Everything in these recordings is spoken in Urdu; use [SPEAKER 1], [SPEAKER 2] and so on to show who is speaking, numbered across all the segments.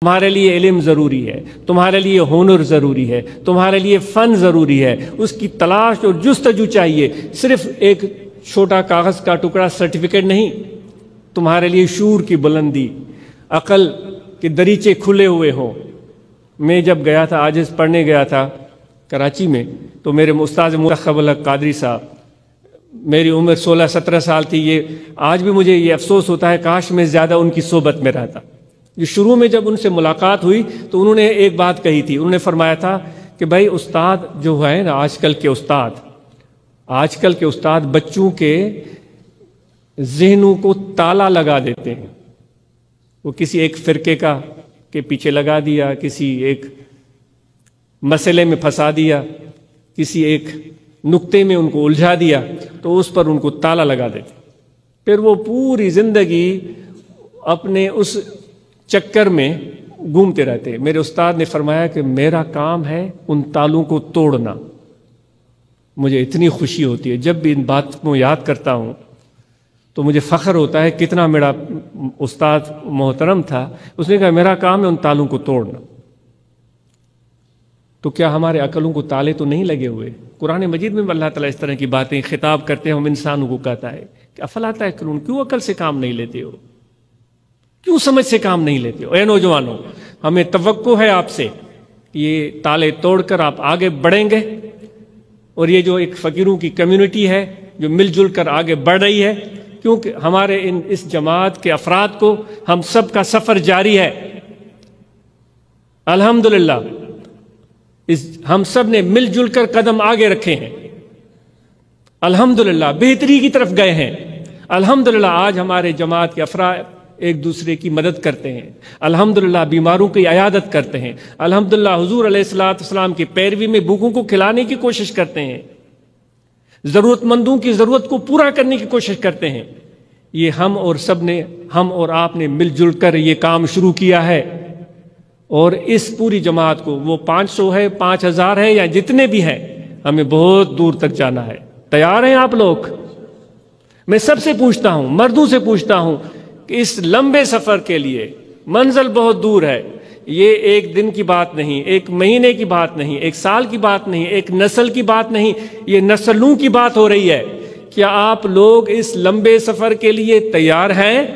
[SPEAKER 1] تمہارے لیے علم ضروری ہے، تمہارے لیے ہنر ضروری ہے، تمہارے لیے فن ضروری ہے، اس کی تلاش اور جستجو چاہیے، صرف ایک چھوٹا کاغذ کا ٹکڑا سرٹیفکیٹ نہیں۔ تمہارے لیے شعور کی بلندی، عقل کے دریچے کھلے ہوئے ہوں۔ میں جب گیا تھا عاجز پڑھنے گیا تھا کراچی میں، تو میرے استاد منتخب الحق قادری صاحب، میری عمر 16-17 سال تھی، آج بھی مجھے یہ افسوس ہوتا ہے کاش میں زیادہ ان کی صحبت میں رہتا۔ شروع میں جب ان سے ملاقات ہوئی تو انہوں نے ایک بات کہی تھی، انہوں نے فرمایا تھا کہ بھائی استاد جو ہے نا، آج کل کے استاد بچوں کے ذہنوں کو تالا لگا دیتے ہیں۔ وہ کسی ایک فرقے کے پیچھے لگا دیا، کسی ایک مسئلے میں پھنسا دیا، کسی ایک نقطے میں ان کو الجھا دیا، تو اس پر ان کو تالا لگا دیتے، پھر وہ پوری زندگی اپنے اس چکر میں گھومتے رہتے۔ میرے استاد نے فرمایا کہ میرا کام ہے ان تالوں کو توڑنا۔ مجھے اتنی خوشی ہوتی ہے جب بھی ان بات کو یاد کرتا ہوں تو مجھے فخر ہوتا ہے کتنا میرا استاد محترم تھا۔ اس نے کہا میرا کام ہے ان تالوں کو توڑنا۔ تو کیا ہمارے عقلوں کو تالے تو نہیں لگے ہوئے؟ قرآن مجید میں اللہ تعالیٰ اس طرح کی باتیں خطاب کرتے ہیں، ہم انسانوں کو کہتا ہے کہ افلا تعقلون، کیوں عقل سے کام نہیں لیتے ہو، کیوں سمجھ سے کام نہیں لیتے ہو؟ اے نوجوانوں، ہمیں توقع ہے آپ سے، یہ تالے توڑ کر آپ آگے بڑھیں گے، اور یہ جو ایک فقیروں کی کمیونٹی ہے جو مل جل کر آگے بڑھ رہی ہے، کیونکہ ہمارے اس جماعت کے افراد کو ہم سب کا سفر جاری ہے الحمدللہ۔ ہم سب نے مل جل کر قدم آگے رکھے ہیں الحمدللہ، بہتری کی طرف گئے ہیں الحمدللہ۔ آج ہمارے جماعت کے افراد ایک دوسرے کی مدد کرتے ہیں الحمدللہ، بیماروں کی عیادت کرتے ہیں الحمدللہ، حضور علیہ السلام کی پیروی میں بھوکوں کو کھلانے کی کوشش کرتے ہیں، ضرورت مندوں کی ضرورت کو پورا کرنے کی کوشش کرتے ہیں۔ یہ ہم اور آپ نے مل جل کر یہ کام شروع کیا ہے، اور اس پوری جماعت کو، وہ 500 ہے 5000 ہے یا جتنے بھی ہیں، ہمیں بہت دور تک جانا ہے۔ تیار ہیں آپ لوگ؟ میں سب سے پوچھتا ہوں، مردوں سے پوچھتا ہوں کہ اس لمبے سفر کے لیے منزل بہت دور ہے، یہ ایک دن کی بات نہیں، ایک مہینے کی بات نہیں، ایک سال کی بات نہیں، ایک نسل کی بات نہیں، یہ نسلوں کی بات ہو رہی ہے۔ کیا آپ لوگ اس لمبے سفر کے لیے تیار ہیں؟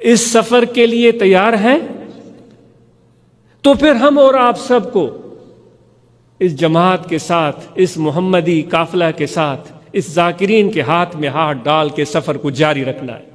[SPEAKER 1] اس سفر کے لیے تیار ہیں؟ تو پھر ہم اور آپ سب کو اس جماعت کے ساتھ، اس محمدی قافلہ کے ساتھ، اس ذاکرین کے ہاتھ میں ہاتھ ڈال کے سفر کو جاری رکھنا ہے۔